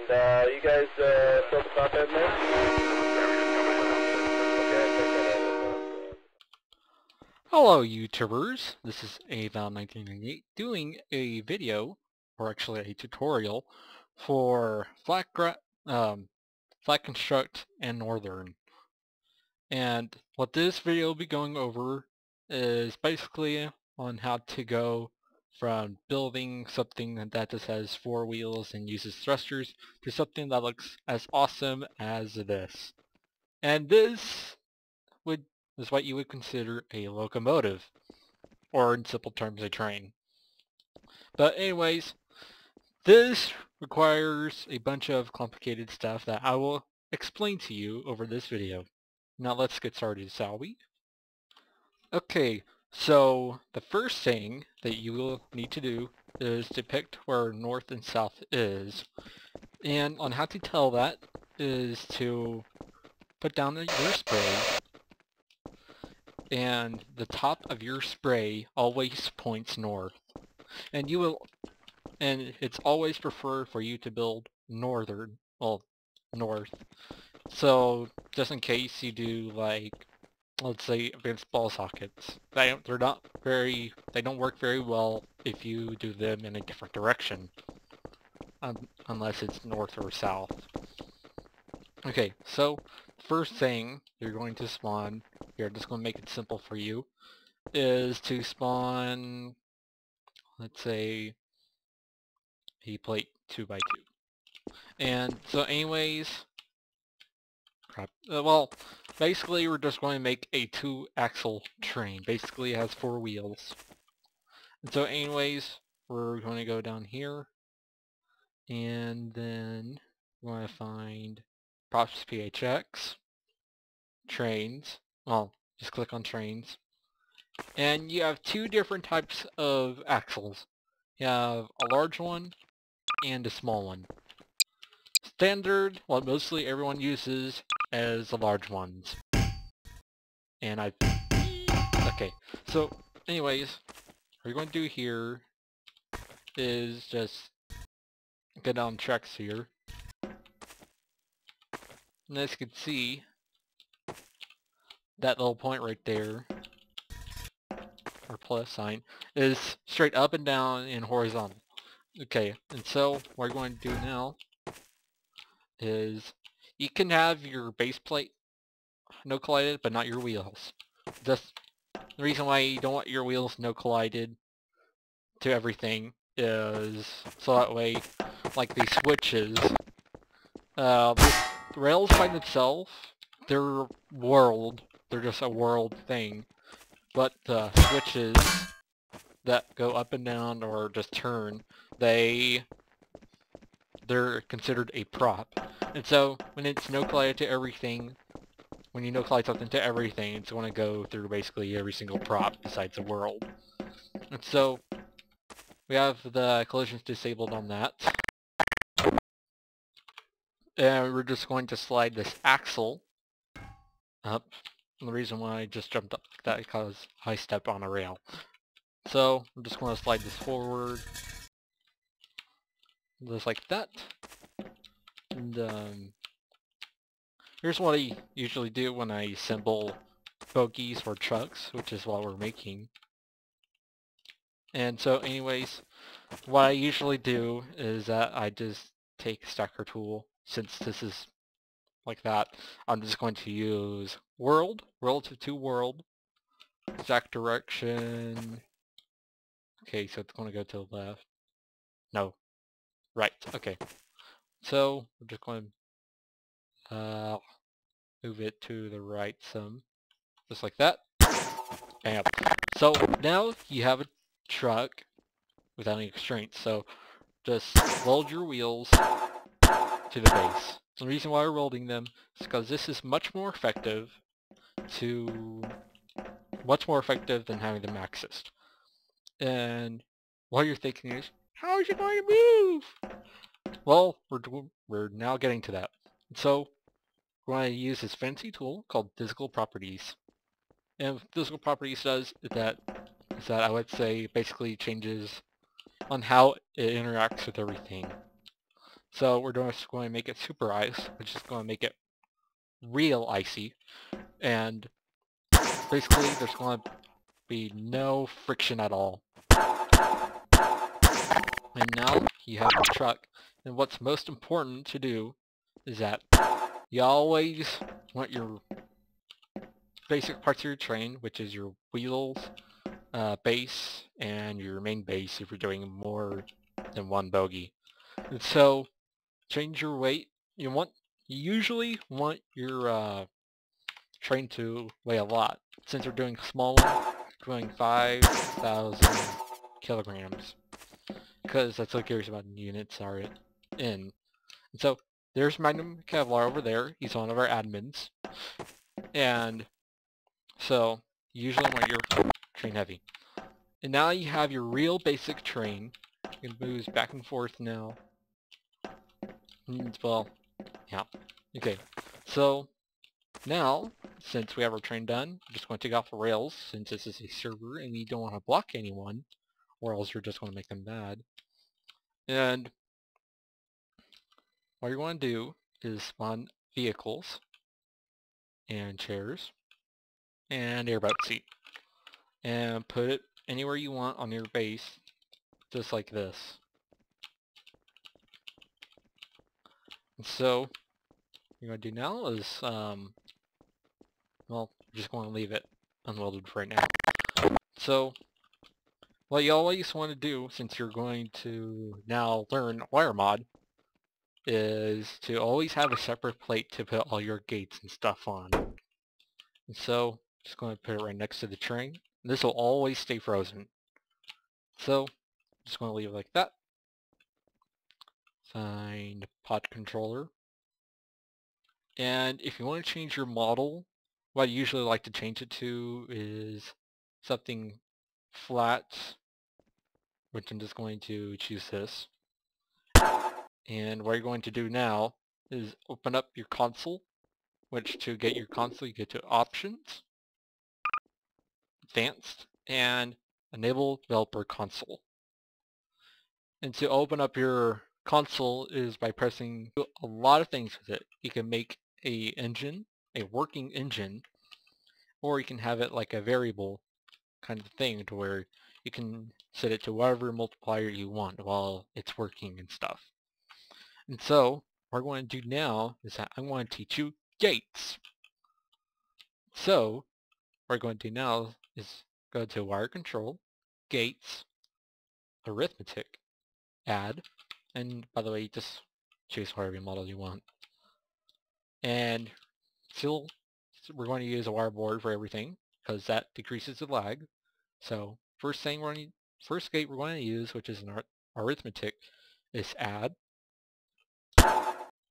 You guys still the top end there? Hello YouTubers, this is Aval1998 doing a video, or actually a tutorial, for Flat Construct and Northern. And what this video will be going over is basically on how to go from building something that just has 4 wheels and uses thrusters to something that looks as awesome as this. And this is what you would consider a locomotive, or in simple terms, a train. But anyways, this requires a bunch of complicated stuff that I will explain to you over this video. Now let's get started, shall we? Okay, so the first thing that you will need to do is depict where north and south is. And on how to tell that is to put down your spray, and the top of your spray always points north. And it's always preferred for you to build north. So just in case you do, like, let's say advanced ball sockets, they don't work very well if you do them in a different direction, unless it's north or south. Okay, so first thing you're going to spawn, here I'm just going to make it simple for you, is to spawn, let's say, a plate 2x2. And so anyways, well, basically we're just going to make a 2-axle train. Basically it has 4 wheels. And so anyways, we're going to go down here, and then we're going to find props PHX, trains, well, just click on trains. And you have 2 different types of axles. You have a large one and a small one. Standard, what mostly everyone uses, as the large ones. And okay, so anyways, what you're going to do here is just get on tracks here. And as you can see, that little point right there, or plus sign, is straight up and down and horizontal. Okay, and so what we're going to do now is you can have your base plate no collided, but not your wheels. Just the reason why you don't want your wheels no collided to everything is so that way, like these switches, the rails by themselves, they're just a world thing, but the switches that go up and down or just turn, they're considered a prop. And so when it's no collided to everything, when you no collide something to everything, it's going to go through basically every single prop besides the world. And so we have the collisions disabled on that. And we're just going to slide this axle up. And the reason why I just jumped up like that is because I stepped on a rail. So I'm just going to slide this forward, just like that. And here's what I usually do when I assemble bogies or trucks, which is what we're making. And so anyways, what I usually do is that I just take a stacker tool. Since this is like that, I'm just going to use world, relative to world, exact direction. Okay, so it's going to go to the left. No, right. Okay. So we're just going to move it to the right some, just like that. Bam. So now you have a truck without any constraints. So just weld your wheels to the base. So the reason why we're welding them is because this is much more effective than having them axis. And what you're thinking is, how is it going to move? Well, we're now getting to that. So we're going to use this fancy tool called physical properties. And what physical properties does is that I would say basically changes on how it interacts with everything. So we're just going to make it super ice, which is going to make it real icy. And basically there's going to be no friction at all. And now you have your truck. And what's most important to do is that you always want your basic parts of your train, which is your wheels, base, and your main base if you're doing more than one bogie. And so change your weight. You usually want your train to weigh a lot. Since we're doing small one, doing 5,000 kilograms. Because that's what cares about units are in. And so there's Magnum Kevlar over there. He's one of our admins. And so you usually want your train heavy. And now you have your real basic train. It moves back and forth now. Well, yeah. Okay. So now, since we have our train done, we're just going to take off the rails since this is a server and we don't want to block anyone, or else we're just going to make them mad. And what you want to do is spawn vehicles and chairs and airboat seat and put it anywhere you want on your base, just like this. And so what you're going to do now is, well, we're just going to leave it unloaded for right now. So what you always want to do, since you're going to now learn wire mod, is to always have a separate plate to put all your gates and stuff on. And so just going to put it right next to the train. This will always stay frozen. So just going to leave it like that. Find pod controller. And if you want to change your model, what I usually like to change it to is something flat, which I'm just going to choose this. And what you're going to do now is open up your console, which to get your console you get to Options, Advanced, and Enable Developer Console. And to open up your console is by pressing a lot of things with it. You can make a working engine, or you can have it like a variable kind of thing to where you can set it to whatever multiplier you want while it's working and stuff. And so what I'm going to do now is that I'm going to teach you gates. So what we're going to do now is go to wire control, gates, arithmetic, add, and by the way, just choose whatever model you want. And still, we're going to use a wire board for everything because that decreases the lag. So first gate we're going to use, which is an arithmetic, is add.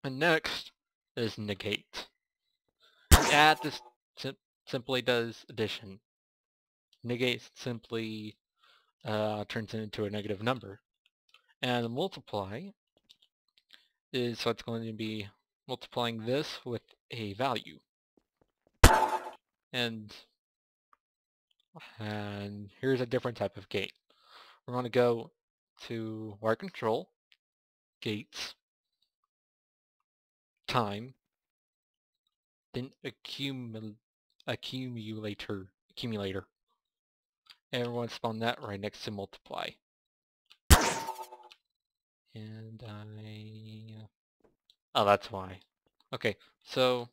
And next is negate. And add just simply does addition. Negate simply turns it into a negative number. And multiply is so it's going to be multiplying this with a value. And here's a different type of gate. We're going to go to wire control, gates, time, then accumulator. And we're going to spawn that right next to multiply. And oh, that's why. Okay, so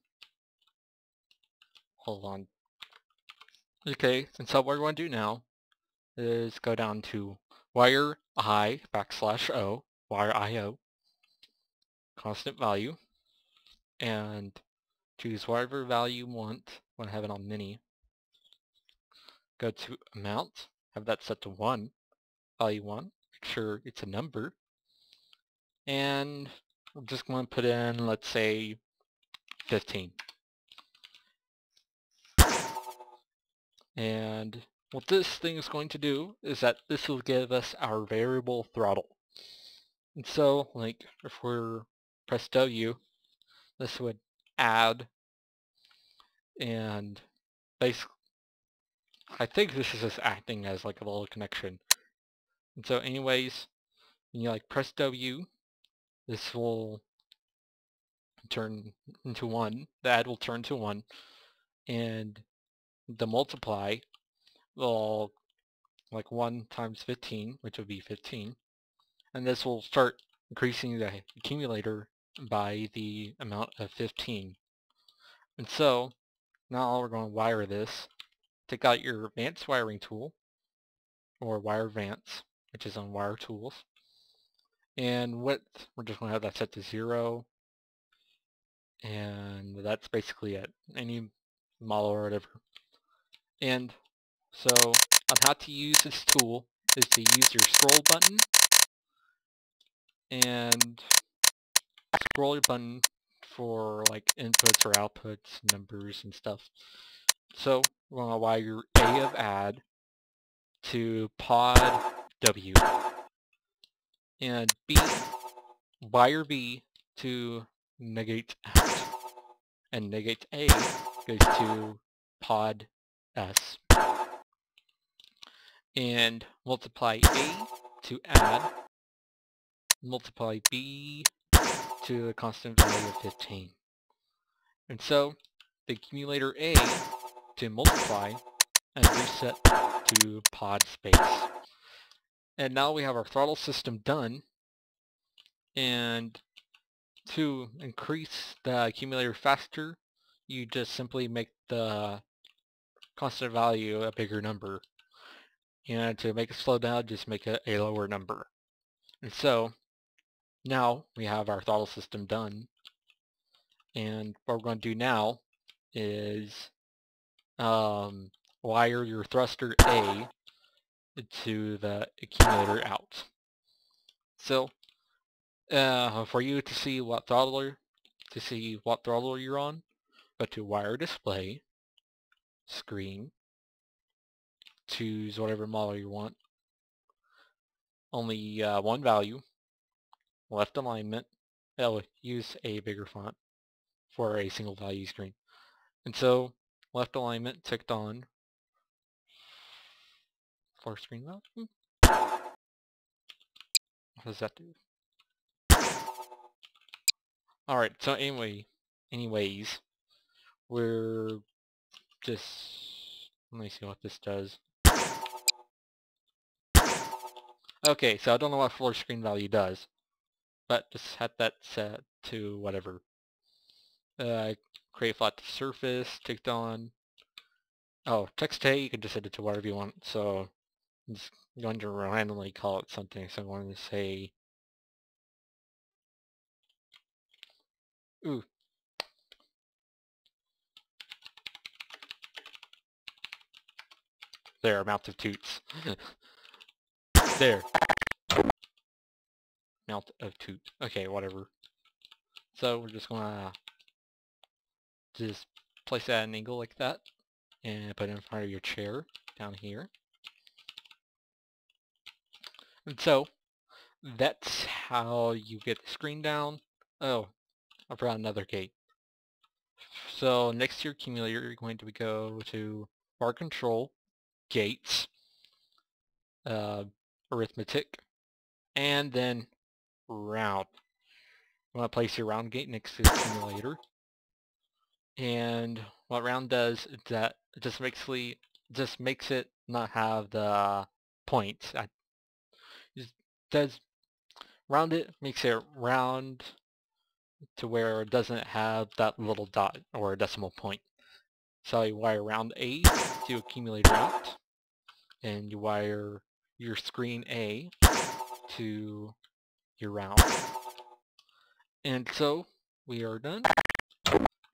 hold on. Okay, and so what we're going to do now is go down to wire I \O, wire IO, constant value, and choose whatever value you want. I want to have it on mini. Go to amount, have that set to 1, value 1, make sure it's a number, and I'm just going to put in, let's say, 15. And what this thing is going to do is that this will give us our variable throttle. And so, like, if we're press W, this would add, and basically, I think this is just acting as like a little connection. And so anyways, you like press W, this will turn into 1. The add will turn to 1, and the multiply will, like 1 times 15, which will be 15, and this will start increasing the accumulator by the amount of 15. And so now we're going to wire this. Take out your advanced wiring tool, or wire advance, which is on wire tools, and width, we're just going to have that set to 0, and that's basically it. Any model or whatever. And so on how to use this tool is to use your scroll button, and scroll your button for like inputs or outputs, numbers and stuff. So we're going to wire your A of add to pod W, and B, wire B to negate out, and negate A goes to pod S, and multiply A to add, multiply B to a constant value of 15. And so the accumulator A to multiply and reset to pod space. And now we have our throttle system done, and to increase the accumulator faster, you just simply make the constant value a bigger number, and to make it slow down, just make it a lower number. And so now we have our throttle system done, and what we're going to do now is wire your thruster A to the accumulator out. So for you to see what throttle you're on, go to wire display, screen, choose whatever model you want, only one value, left alignment. Use a bigger font for a single value screen. And so left alignment ticked on for screen value. What does that do? Alright, so anyways, we're just, let me see what this does. Okay, so I don't know what floor screen value does, but just had that set to whatever. Create flat surface, ticked on. Oh, text A, you can just set it to whatever you want, so I'm just going to randomly call it something, so I'm going to say, ooh, there, amount of toots. There. Amount of toot. Okay, whatever. So we're just gonna just place that at an angle like that, and put it in front of your chair down here. And so that's how you get the screen down. Oh, I forgot another gate. So next to your accumulator, you're going to go to bar control, gates, arithmetic, and then round. You want to place your round gate next to the accumulator. And what round does is that it just makes it not have the points. Round it makes it round to where it doesn't have that little dot or decimal point. So you wire round A to accumulator out, and you wire your screen A to your round. And so we are done.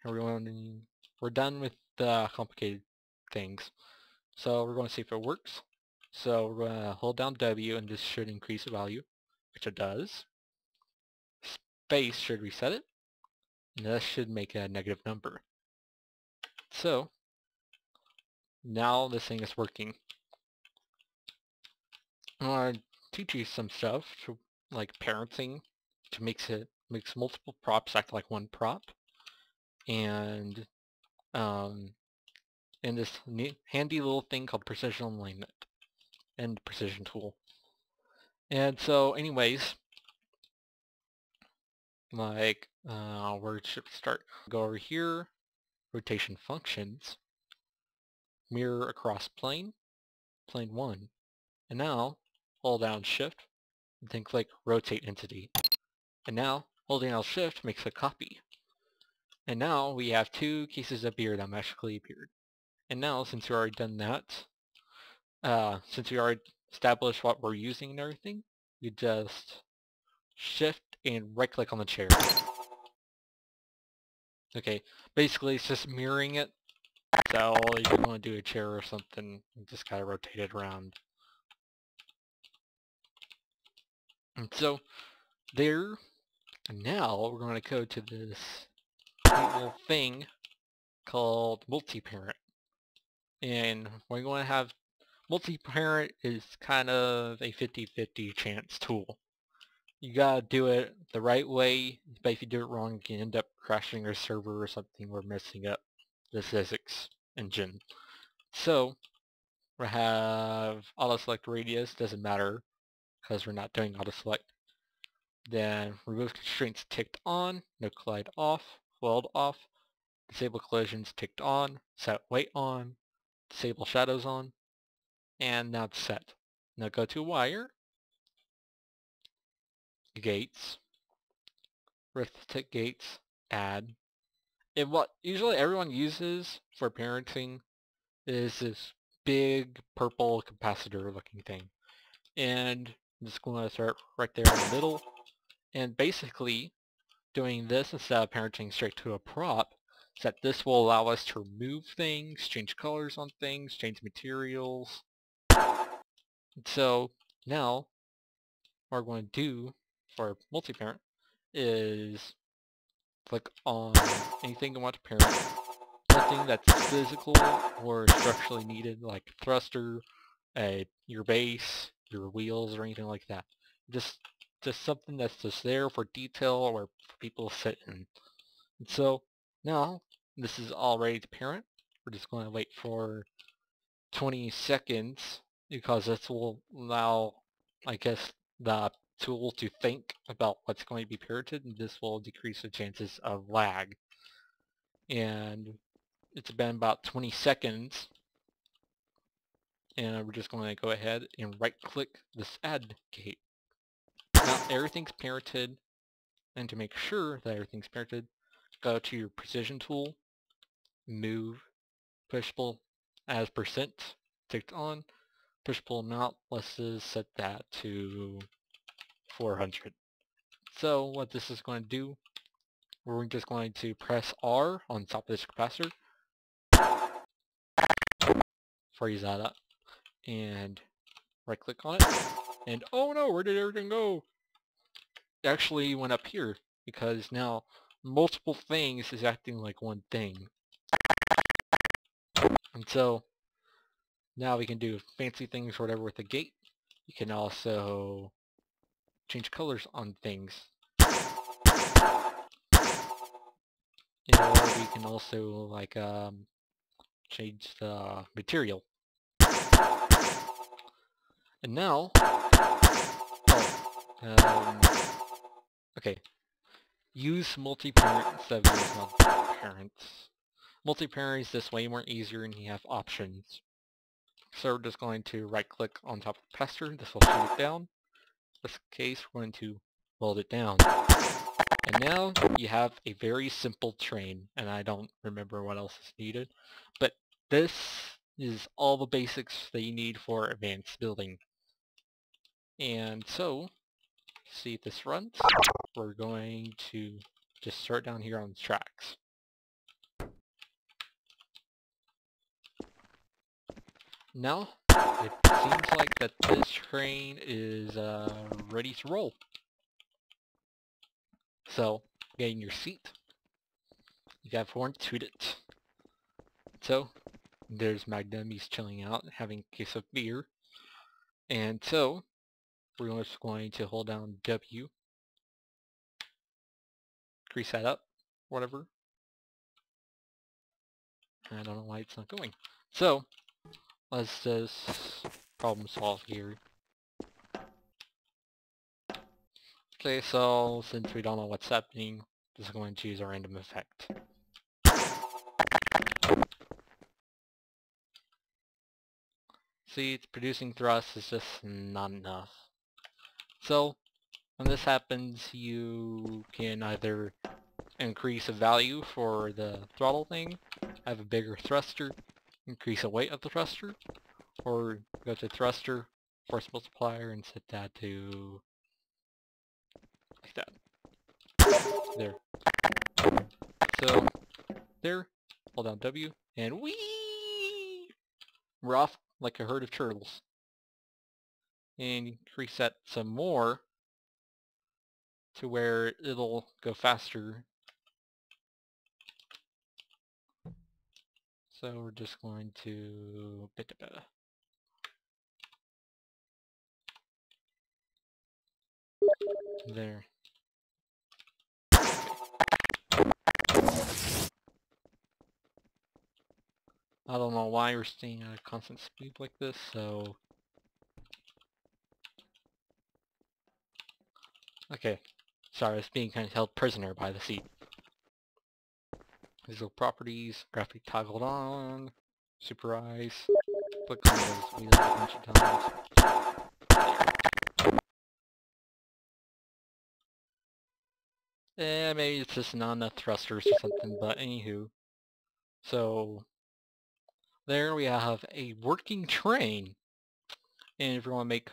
We're done with the complicated things. So we're going to see if it works. So we're going to hold down W, and this should increase the value, which it does. Space should reset it, and this should make a negative number. So now this thing is working. I want to teach you some stuff, like parenting, to makes multiple props act like one prop, and this handy little thing called precision alignment and precision tool. And so anyways, like, where should we start? Go over here, rotation functions, mirror across plane, plane 1. And now, hold down shift, and then click rotate entity. And now, holding down shift makes a copy. And now we have 2 cases of beer that magically appeared. And now, since we've already done that, since we already established what we're using and everything, you just shift and right click on the chair. Okay, basically it's just mirroring it. So if you want to do a chair or something, you just gotta rotate it around. And so there, and now we're going to go to this little thing called multi-parent. And we're going to have multi-parent is kind of a 50-50 chance tool. You gotta do it the right way, but if you do it wrong, you can end up crashing your server or something or messing up the physics engine. So, we have auto select radius, doesn't matter, because we're not doing auto select. Then remove constraints ticked on, no collide off, weld off, disable collisions ticked on, set weight on, disable shadows on, and now it's set. Now go to wire, gates, arithmetic gates, add. And what usually everyone uses for parenting is this big purple capacitor looking thing. And I'm just going to start right there in the middle. And basically doing this instead of parenting straight to a prop is that this will allow us to remove things, change colors on things, change materials. So now what we're going to do for multi-parent is click on anything you want to parent, something that's physical or structurally needed, like thruster, your base, your wheels, or anything like that. Just something that's just there for detail or for people to sit in. And so now this is all ready to parent. We're just going to wait for 20 seconds because this will allow, I guess, the tool to think about what's going to be parented, and this will decrease the chances of lag. And it's been about 20 seconds, and we're just going to go ahead and right click this add gate. Now everything's parented, and to make sure that everything's parented, go to your precision tool, move, push pull as percent ticked on, push pull amount, let's just set that to 400. So what this is going to do, we're just going to press R on top of this capacitor, freeze that up, and right click on it, and oh no, where did everything go? It actually went up here, because now multiple things is acting like one thing. And so now we can do fancy things or whatever with the gate. You can also change colors on things. Or we can also like change the material. And now, okay, use multi-parent instead of use multi-parents. Multi-parent is this way more easier and you have options. So we're just going to right click on top of the capacitor, this will shoot it down. In this case, we're going to hold it down. And now you have a very simple train, and I don't remember what else is needed, but this is all the basics that you need for advanced building. And so, see if this runs. We're going to just start down here on the tracks. Now, it seems like that this train is ready to roll. So, get in your seat. You have horn, toot it. So, there's Magnum, he's chilling out, having a case of beer. And so, we're just going to hold down W, crease that up, whatever. I don't know why it's not going. So, let's just problem solve here. Okay, so since we don't know what's happening, just going to choose a random effect. See, it's producing thrust is just not enough. So, when this happens, you can either increase the value for the throttle thing, have a bigger thruster, increase the weight of the thruster, or go to thruster, force multiplier, and set that to like that. There. So, there, hold down W, and whee! We're off like a herd of turtles. And increase that some more to where it'll go faster. So we're just going to there. I don't know why we're staying at a constant speed like this, so... Okay. Sorry, I was being kind of held prisoner by the seat. Visual properties, graphic toggled on, super eyes, click on those wheels a bunch of times. Maybe it's just not enough thrusters or something, but anywho. So, there we have a working train. And if you want to make,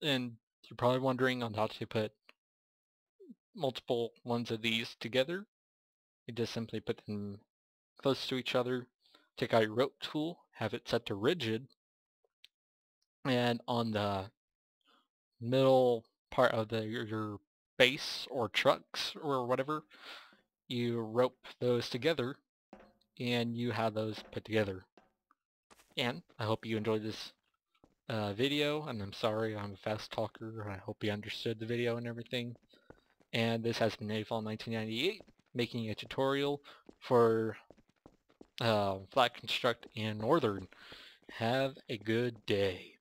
and you're probably wondering on how to put multiple ones of these together, you just simply put them close to each other, take out your rope tool, have it set to rigid, and on the middle part of your base or trucks or whatever, you rope those together and you have those put together. And I hope you enjoyed this video, and I'm sorry I'm a fast talker. I hope you understood the video and everything. And this has been April 1998, making a tutorial for Flat Construct and Northern. Have a good day.